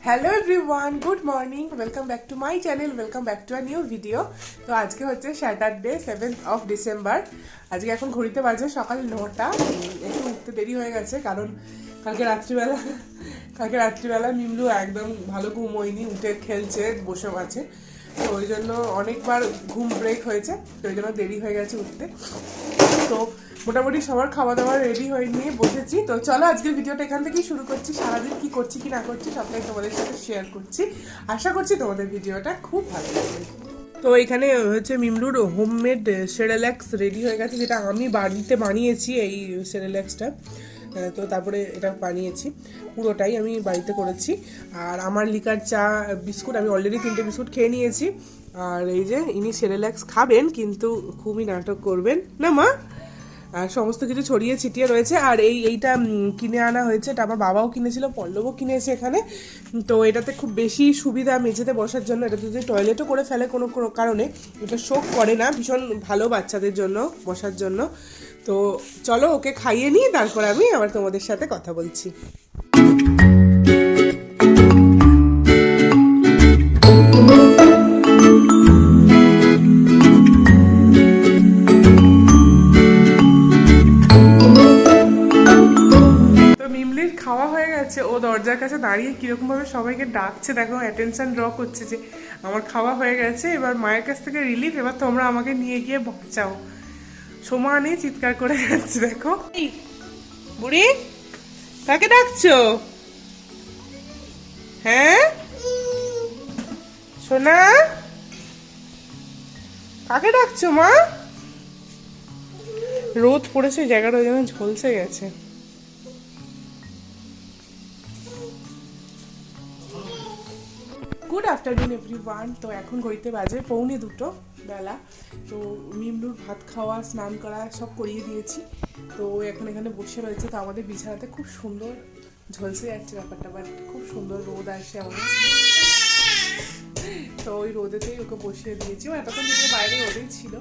Hello everyone, good morning, welcome back to my channel, welcome back to a new video. তো আজকে হচ্ছে Saturday 7th of December। আজকে এখন ঘড়িতে বাজে সকাল 9টা। একটু উঠতে দেরি হয়ে গেছে কারণ কালকে রাত্রিবেলা মিমলু একদম ভালো ঘুম হয়নি, উঠে খেলছে, বসে আছে। তো ওই জন্য অনেকবার ঘুম ব্রেক হয়েছে, তো ওই জন্য দেরি হয়ে গেছে উঠতে। তো মোটামুটি সবার খাওয়া দাওয়া রেডি হয়ে নিয়ে বসেছি। তো চলো আজকের ভিডিওটা এখান থেকেই শুরু করছি। সারাদিন কি করছি কি না করছি সবটাই তোমাদের সাথে শেয়ার করছি। আশা করছি তোমাদের ভিডিওটা খুব ভালো লাগবে। তো এখানে হচ্ছে মিমলুর হোমমেড সেরেল্যাক্স রেডি হয়ে গেছে, যেটা আমি বাড়িতে বানিয়েছি। এই সেরেল্যাক্সটা তো তারপরে এটা বানিয়েছি, পুরোটাই আমি বাড়িতে করেছি। আর আমার লিকার চা বিস্কুট, আমি অলরেডি 3টে বিস্কুট খেয়ে নিয়েছি। আর এই যে ইনি সেরেল্যাক্স খাবেন, কিন্তু খুবই নাটক করবেন না মা। আর সমস্ত কিছু ছড়িয়ে ছিটিয়ে রয়েছে। আর এইটা কিনে আনা হয়েছে, এটা আমার বাবাও কিনেছিল, পল্লবও কিনেছে এখানে। তো এটাতে খুব বেশি সুবিধা মেঝেতে বসার জন্য। এটা যদি টয়লেটও করে ফেলে কোনো কোনো কারণে, এটা শোক করে না, ভীষণ ভালো বাচ্চাদের জন্য বসার জন্য। তো চলো ওকে খাইয়ে নিই, তারপর আমি আবার তোমাদের সাথে কথা বলছি। খাওয়া হয়ে গেছে, ও দরজার কাছে দাঁড়িয়ে কিরকম ভাবে সবাইকে ডাকছে, দেখো অ্যাটেনশন ড্র করছে যে আমার খাওয়া হয়ে গেছে, এবার মায়ের কাছ থেকে রিলিফ, এবার তোমরা আমাকে নিয়ে গিয়ে বাঁচাও। সমানে চিৎকার করে যাচ্ছে। দেখো বুড়ি, কাকে ডাকছো? হ্যাঁ সোনা, কাকে ডাকছো মা? রোদ পড়েছে, জায়গাটা যেন ঝলসে গেছে। Good afternoon everyone. তো এখন ঘড়িতে বাজে 1:45 বেলা। তো মিমলুর ভাত খাওয়া, স্নান করা সব করিয়ে দিয়েছি। তো এখন এখানে বসে রয়েছে। তো আমাদের বিছানাতে খুব সুন্দর ঝলসে যাচ্ছে ব্যাপারটা, বাট খুব সুন্দর রোদ আসে আমাদের। তো ওই রোদেতেই ওকে বসিয়ে দিয়েছি। ও এতক্ষণ থেকে বাইরে রোদেই ছিল।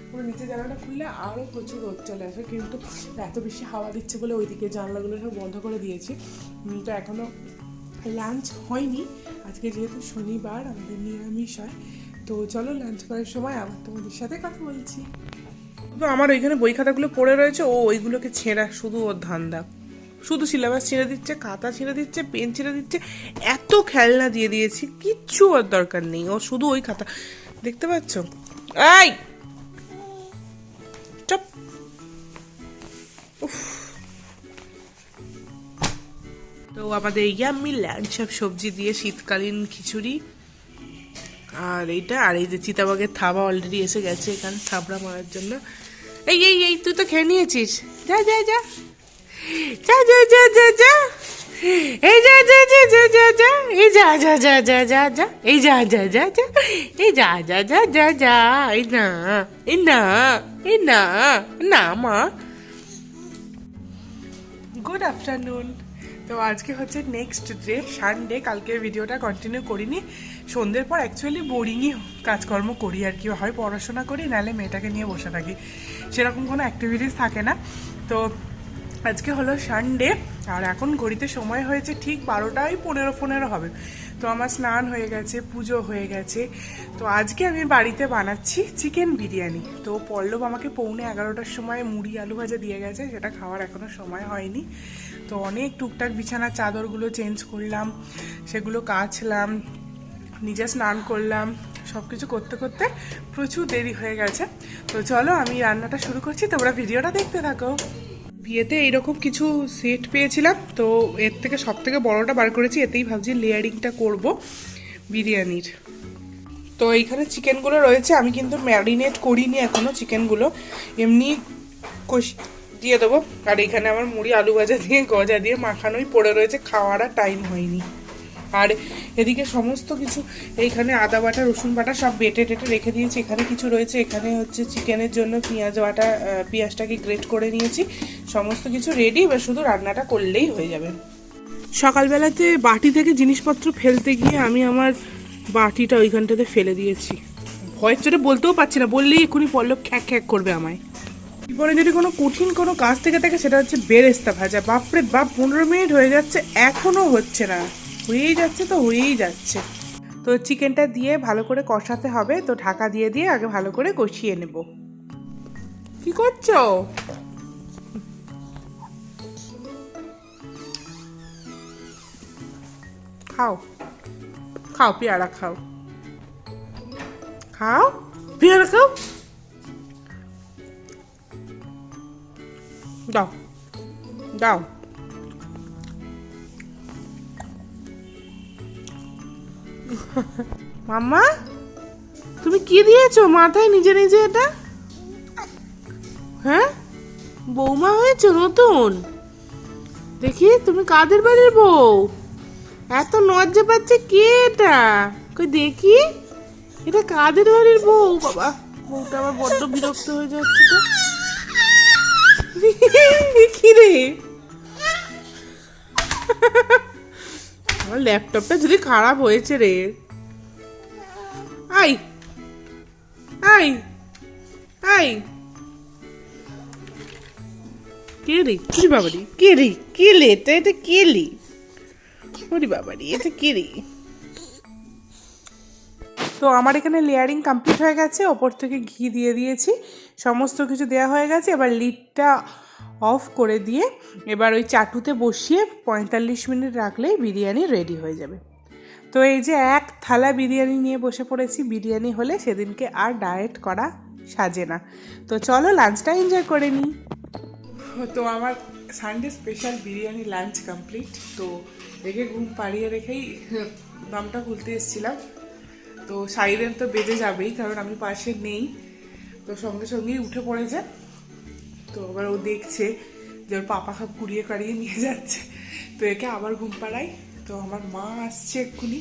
পুরো নিচে জানালাটা খুললে আরও প্রচুর রোদ চলে আসে, কিন্তু এত বেশি হাওয়া দিচ্ছে বলে ওইদিকে জানলাগুলো সব বন্ধ করে দিয়েছি। তো এখনও লাঞ্চ হয়নি, আজকে যেহেতু শনিবার আমাদের নিরামিষ হয়। তো চলো লাঞ্চ করার সময় আবার তোমাদের সাথে কথা বলছি। তো আমার ওইখানে বই খাতাগুলো পড়ে রয়েছে, ও ওইগুলোকে ছেঁড়া, শুধু ওর ধান্দা, শুধু সিলেবাস ছিঁড়ে দিচ্ছে, খাতা ছিঁড়ে দিচ্ছে, পেন ছিঁড়ে দিচ্ছে। এত খেলনা দিয়ে দিয়েছি, কিচ্ছু ওর দরকার নেই, ও শুধু ওই খাতা। দেখতে পাচ্ছ? এই চুপ। তো আমাদের ইয়াম্মি লাঞ্চ, সব সবজি দিয়ে শীতকালীন খিচুড়ি। আর এইটা, আর এই যে চিতাবাগের থাবা অলরেডি এসে গেছে এখানে থাবড়া মারার জন্য। এই এই এই তুই তো খেয়ে নিয়েছিস, যা যা যা যা যা যা যা যা, এই যা যা যা যা যা যা, এই যা যা যা যা যা যা, এই যা যা যা যা, এই যা যা যা যা যা, এই না, এই না, এই না, না মা। Good afternoon. তো আজকে হচ্ছে নেক্সট ডে, সানডে। কালকে ভিডিওটা কন্টিনিউ করিনি। সন্ধ্যের পর অ্যাকচুয়ালি বোরিংই কাজকর্ম করি আর কি, হয় পড়াশোনা করি, নাহলে মেয়েটাকে নিয়ে বসে থাকি, সেরকম কোনো অ্যাক্টিভিটিস থাকে না। তো আজকে হলো সানডে, আর এখন ঘড়িতে সময় হয়েছে ঠিক 12টাই 15 হবে। তো আমার স্নান হয়ে গেছে, পুজো হয়ে গেছে। তো আজকে আমি বাড়িতে বানাচ্ছি চিকেন বিরিয়ানি। তো পল্লব আমাকে 11:15টার সময় মুড়ি আলু ভাজা দিয়ে গেছে, সেটা খাওয়ার এখনও সময় হয়নি। তো অনেক টুকটাক বিছানার চাদরগুলো চেঞ্জ করলাম, সেগুলো কাচলাম, নিজে স্নান করলাম, সব কিছু করতে করতে প্রচুর দেরি হয়ে গেছে। তো চলো আমি রান্নাটা শুরু করছি, তোমরা ভিডিওটা দেখতে থাকো। বিয়েতে এইরকম কিছু সেট পেয়েছিলাম, তো এর থেকে সব থেকে বড়োটা বার করেছি, এতেই ভাবছি লেয়ারিংটা করব বিরিয়ানির। তো এইখানে চিকেনগুলো রয়েছে, আমি কিন্তু ম্যারিনেট করিনি এখনও চিকেনগুলো, এমনি দিয়ে দেবো। আর এখানে আমার মুড়ি আলু ভাজা দিয়ে গজা দিয়ে মাখানোই পড়ে রয়েছে, খাওয়ার আর টাইম হয়নি। আর এদিকে সমস্ত কিছু, এইখানে আদা বাটা, রসুন বাটা সব বেটে টেটে রেখে দিয়েছি। এখানে কিছু রয়েছে, এখানে হচ্ছে চিকেনের জন্য পেঁয়াজ বাটা, পেঁয়াজটাকে গ্রেট করে নিয়েছি। সমস্ত কিছু রেডি, এবার শুধু রান্নাটা করলেই হয়ে যাবে। সকালবেলাতে বাটি থেকে জিনিসপত্র ফেলতে গিয়ে আমি আমার বাটিটা ওইখানটাতে ফেলে দিয়েছি। ভয়ের চোটে বলতেও পারছি না, বললেই এক্ষুনি পল্লব খ্যাক খ্যাক করবে আমায়। জীবনে যদি কোনো কঠিন কোনো কাজ থেকে থাকে সেটা হচ্ছে বেরেস্তা ভাজা। বাপরে বাপ, 15 মিনিট হয়ে যাচ্ছে, এখনও হচ্ছে না। হয়েই যাচ্ছে তো হয়েই যাচ্ছে। তো চিকেনটা দিয়ে ভালো করে কষাতে হবে, তো ঢাকা দিয়ে দিয়ে আগে ভালো করে কষিয়ে নেব। কি করছো? খাও খাও পেয়ারা খাও, খাও পেয়ারা খাও, দাও দাও। মাম্মা তুমি কি দিয়েছো মাথায় নিজে নিজে এটা? হ্যাঁ বৌমা হয়েছো নতুন? দেখি তুমি কাদের বাড়ির বউ? এত লজ্জা পাচ্ছে কে এটা? কই দেখি এটা কাদের বাড়ির বউ? বাবা বউটা আমার বড্ড বিরক্ত হয়ে যাচ্ছে তো। কি রে আমার ল্যাপটপটা যদি খারাপ হয়েছে রে। আই আই আই কে রে? কি বাবারি কে রে? কে লে এটা? এটা কে লে? ওরে বাবারি এটা কে রে? তো আমার এখানে লেয়ারিং কমপ্লিট হয়ে গেছে, ওপর থেকে ঘি দিয়ে দিয়েছি, সমস্ত কিছু দেওয়া হয়ে গেছে। এবার লিডটা অফ করে দিয়ে এবার ওই চাটুতে বসিয়ে 45 মিনিট রাখলেই বিরিয়ানি রেডি হয়ে যাবে। তো এই যে এক থালা বিরিয়ানি নিয়ে বসে পড়েছি, বিরিয়ানি হলে সেদিনকে আর ডায়েট করা সাজে না। তো চলো লাঞ্চটা এনজয় করে নিই। তো আমার Sunday special biryani lunch complete. তো রেখে ঘুম পাড়িয়ে রেখেই দামটা খুলতে এসেছিলাম। তো সাইরেন তো বেজে যাবেই, কারণ আমি পাশে নেই। তো সঙ্গে সঙ্গেই উঠে পড়েছে। তো এবার ও দেখছে যে ওর পাপা সব কুড়িয়ে কাড়িয়ে নিয়ে যাচ্ছে, তো একে আবার ঘুম পাড়াই। তো আমার মা আসছে এক্ষুনি,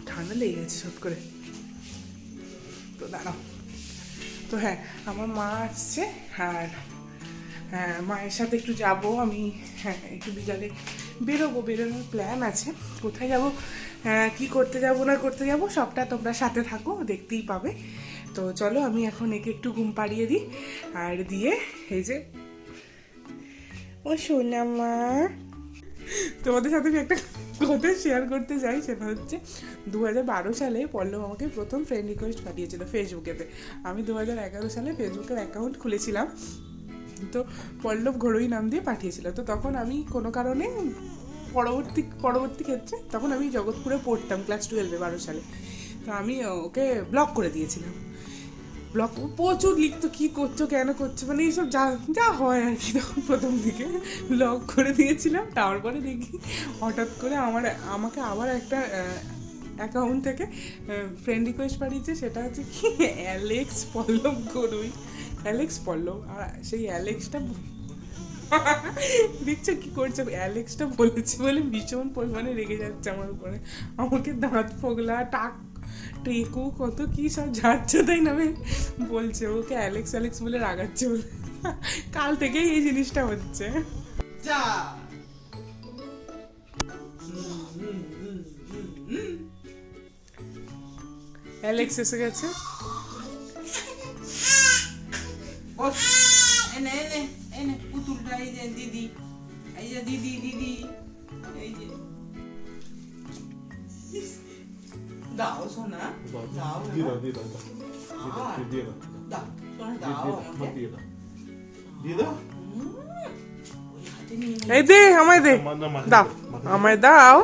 ঠান্ডা লেগে গেছে সব করে। তো দাঁড়াও, তো হ্যাঁ আমার মা আসছে, আর হ্যাঁ মায়ের সাথে একটু যাব আমি। হ্যাঁ একটু বিকালে বেরোনোর প্ল্যান আছে। কোথায় যাব, কি করতে যাব না করতে যাব সবটা তোমরা সাথে থাকো, দেখতেই পাবে। তো চলো আমি এখন একে একটু ঘুম পাড়িয়ে দিই, আর দিয়ে এই যে ও সোনা মা, তোমাদের সাথে আমি একটা কথা শেয়ার করতে চাই। সেটা হচ্ছে 2012 সালে পল্লব আমাকে প্রথম ফ্রেন্ড রিকোয়েস্ট পাঠিয়েছিল ফেসবুকেতে। আমি 2011 সালে ফেসবুকের অ্যাকাউন্ট খুলেছিলাম। তো পল্লব ঘরোই নাম দিয়ে পাঠিয়েছিল। তো তখন আমি কোনো কারণে পরবর্তী ক্ষেত্রে তখন আমি জগৎপুরে পড়তাম ক্লাস 12-এ 12 সালে। তো আমি ওকে ব্লক করে দিয়েছিলাম। ব্লক প্রচুর লিখতো, কী করছো কেন করছো, মানে এইসব যা যা হয় আর কি। তখন প্রথম দিকে ব্লক করে দিয়েছিলাম। তারপরে দেখি হঠাৎ করে আমাকে আবার একটা অ্যাকাউন্ট থেকে ফ্রেন্ড রিকোয়েস্ট পাঠিয়েছে। সেটা হচ্ছে কি অ্যালেক্স পল্লব গরুই, অ্যালেক্স পল্লব। আর সেই অ্যালেক্সটা দেখছো কি করছে, অ্যালেক্সটা বলেছে বলে ভীষণ পরিমাণে রেগে যাচ্ছে আমার উপরে। আমাকে দাঁত ফোগলা টেকু কত কি সব যাচ্ছে তাই নামে বলছে, ওকে অ্যালেক্স বলে রাগাচ্ছে বলে। কাল থেকেই এই জিনিসটা হচ্ছে। অ্যালেক্স এসে গেছে। পুতুলটা এই যে দিদি, এই যে দিদি এই যে দাও সোনা, দাও এই দে আমায় দে, দাও আমায় দাও,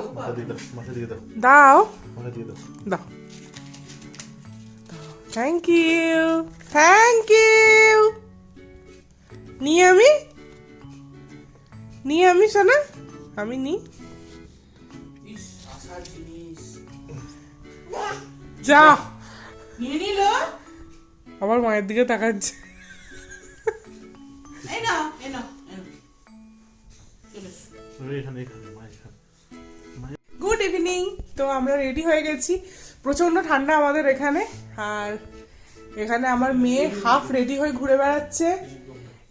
দাও দাও। Thank you. নিয়ে আমি সোনা, আমি নি যা নিয়ে নিল। আবার মায়ের দিকে তাকাচ্ছে। Good evening. তো আমরা রেডি হয়ে গেছি। প্রচন্ড ঠান্ডা আমাদের এখানে, আর এখানে আমার মেয়ে হাফ রেডি হয়ে ঘুরে বেড়াচ্ছে।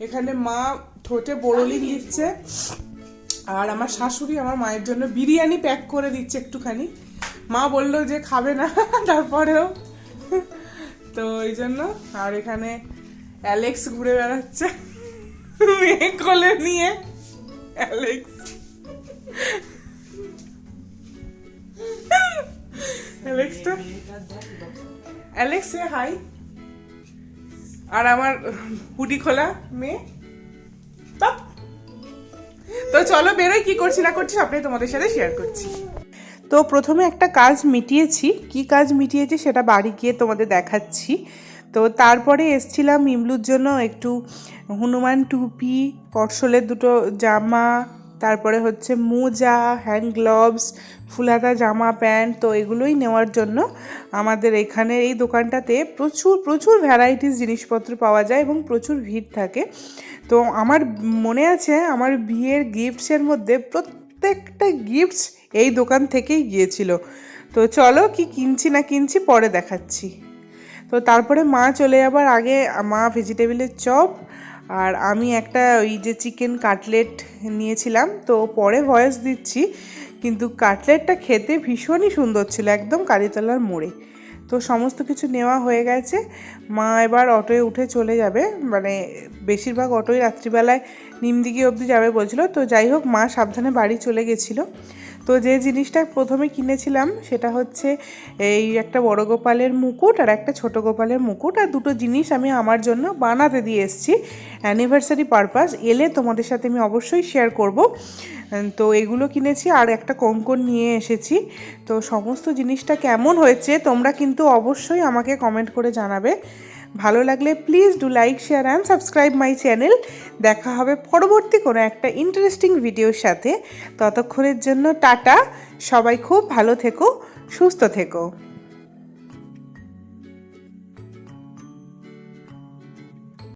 এখানে মা ঠোঁটে বোরোলিং দিচ্ছে, আর আমার শাশুড়ি আমার মায়ের জন্য বিরিয়ানি প্যাক করে দিচ্ছে একটুখানি। মা বললো যে খাবে না, তারপরেও তো এই জন্য। আর এখানে অ্যালেক্স ঘুরে বেড়াচ্ছে মেয়ে কোলে নিয়ে। অ্যালেক্স অ্যালেক্স সে হাই। আর আমার হুডি খোলা মেয়ে। তো চলো বেরোই, কি করছি না করছি সবটাই তোমাদের সাথে শেয়ার করছি। তো প্রথমে একটা কাজ মিটিয়েছি, কি কাজ মিটিয়েছি সেটা বাড়ি গিয়ে তোমাদের দেখাচ্ছি। তো তারপরে এসছিলাম ইমলুর জন্য একটু হনুমান টুপি, পটসলের দুটো জামা, তারপরে হচ্ছে মোজা, হ্যান্ড গ্লোভস, ফুলহাতা জামা প্যান্ট, তো এগুলোই নেওয়ার জন্য। আমাদের এখানে এই দোকানটাতে প্রচুর প্রচুর ভ্যারাইটিস জিনিসপত্র পাওয়া যায় এবং প্রচুর ভিড় থাকে। তো আমার মনে আছে আমার বিয়ের গিফটসের মধ্যে প্রত্যেকটা গিফটস এই দোকান থেকেই গিয়েছিল। তো চলো কি কিনছি না কিনছি পরে দেখাচ্ছি। তো তারপরে মা চলে যাবার আগে মা ভেজিটেবিলের চপ আর আমি একটা ওই যে চিকেন কাটলেট নিয়েছিলাম। তো পরে ভয়েস দিচ্ছি, কিন্তু কাটলেটটা খেতে ভীষণই সুন্দর ছিল, একদম কালীতলার মোড়ে। তো সমস্ত কিছু নেওয়া হয়ে গেছে। মা এবার অটোয় উঠে চলে যাবে, মানে বেশিরভাগ অটোই রাত্রিবেলায় নিমদিঘি অবধি যাবে বলছিল। তো যাই হোক, মা সাবধানে বাড়ি চলে গেছিলো। তো যে জিনিসটা প্রথমে কিনেছিলাম সেটা হচ্ছে এই একটা বড় গোপালের মুকুট আর একটা ছোট গোপালের মুকুট, আর দুটো জিনিস আমি আমার জন্য বানাতে দিয়ে এসেছি অ্যানিভার্সারি পারপাস। এলে তোমাদের সাথে আমি অবশ্যই শেয়ার করব। তো এগুলো কিনেছি আর একটা কঙ্কন নিয়ে এসেছি। তো সমস্ত জিনিসটা কেমন হয়েছে তোমরা কিন্তু অবশ্যই আমাকে কমেন্ট করে জানাবে। ভালো লাগলে please do like, share and subscribe my channel. দেখা হবে পরবর্তী কোনো একটা ইন্টারেস্টিং ভিডিওর সাথে। ততক্ষণের জন্য টাটা, সবাই খুব ভালো থেকো, সুস্থ থেকো।